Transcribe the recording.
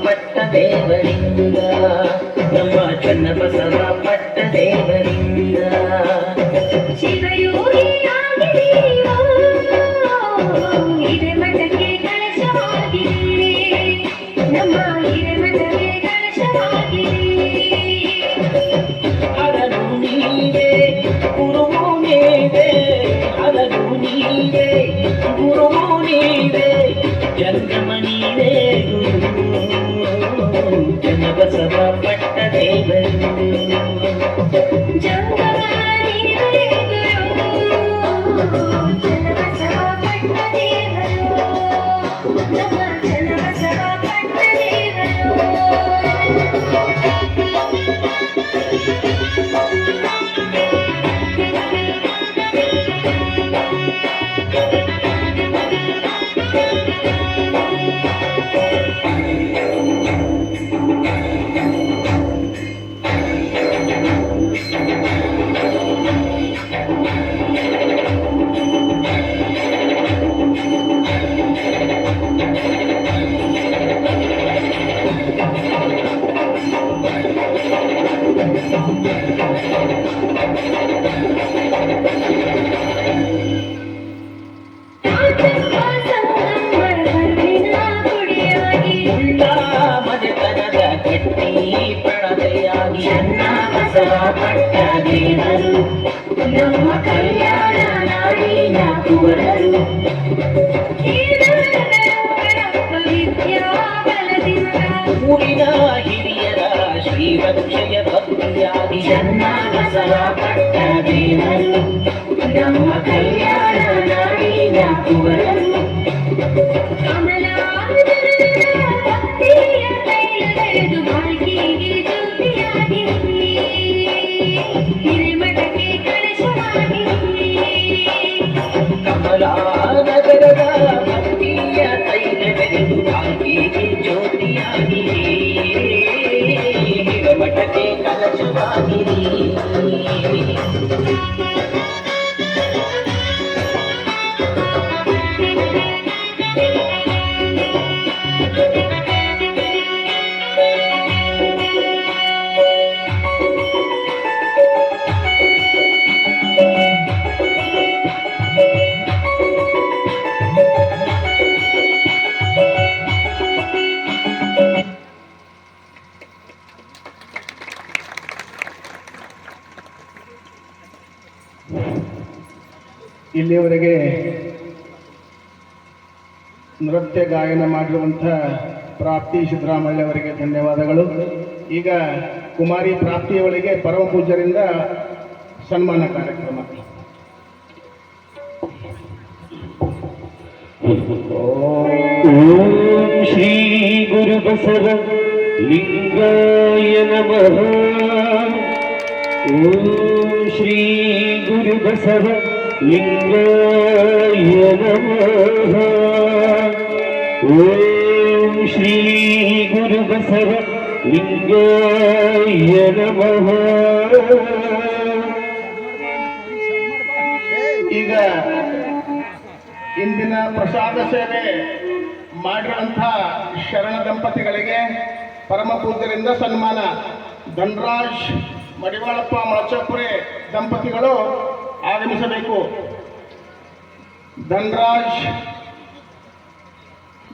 ಪಟ್ಟ ದೇವರಿಂದ ನಮ್ಮ ಚನ್ನಬಸವ ಪಟ್ಟ ದೇವರಿಂದ ಹಿರೇಮಠಕ್ಕೆ ಕಳಶವಾಗಿದೆ ನಮ್ಮ ಹಿರೇಮಠಕ್ಕೆ ಕಳಶವಾಗಿದೆ ಹರನು ನೀವೇ ಗುರುವು ನೀವೇ ಹರನು ನೀವೇ ಗುರುವು ನೀವೇ ಜಂಗಮ ನೀವೇ ಗುರು ಚನ್ನಬಸವ ಪಟ್ಟ ದೇವರಿಂದ ಪಟ್ಟ ದೇವರು ನಮ್ಮ ಕಲ್ಯಾಣ ನಾಡಿನ ಕುವರರು ಊರಿನ ಹಿರಿಯರ ಶ್ರೀರಕ್ಷೆಯ ಭಕ್ತಿಯಾಗಿ ಚನ್ನಬಸವ ಪಟ್ಟ ದೇವರು ನಮ್ಮ ಕಲ್ಯಾಣ ನಾಡಿನ ಕುವರರು ಕಮಲಾನಗರದ ಭಕ್ತಿಯ ತೈಲವೆಂದು ಭಾಗಿಗೆ ಜ್ಯೋತಿಯಾಗಿ ಹಿರೇಮಠಕ್ಕೆ ಕಲಶವಾಗಿರಿ ಇಲ್ಲಿಯವರೆಗೆ ನೃತ್ಯ ಗಾಯನ ಮಾಡಿರುವಂಥ ಪ್ರಾಪ್ತಿ ಸಿದ್ದರಾಮಯ್ಯ ಅವರಿಗೆ ಧನ್ಯವಾದಗಳು. ಈಗ ಕುಮಾರಿ ಪ್ರಾಪ್ತಿಯವರಿಗೆ ಪರಮ ಪೂಜ್ಯರಿಂದ ಸನ್ಮಾನ ಕಾರ್ಯಕ್ರಮ. ಓಂ ಶ್ರೀ ಗುರು ಬಸವ ಲಿಂಗಾಯ ನಮಃ. ಓಂ ಶ್ರೀ ಗುರು ಬಸವ ಲಿಂಗಾಯ ನಮಃ. ಓಂ ಶ್ರೀ ಗುರು ಬಸವ ಲಿಂಗಾಯ ನಮಃ. ಈಗ ಇಂದಿನ ಪ್ರಸಾದ ಸೇವೆ ಮಾಡಿರುವಂಥ ಶರಣ ದಂಪತಿಗಳಿಗೆ ಪರಮ ಪೂಜ್ಯರಿಂದ ಸನ್ಮಾನ. ಧನರಾಜ್ ಮಡಿವಾಳಪ್ಪ ಮೊಳಚಪುರೆ ದಂಪತಿಗಳು ಆಗಮಿಸಬೇಕು. ಧನರಾಜ್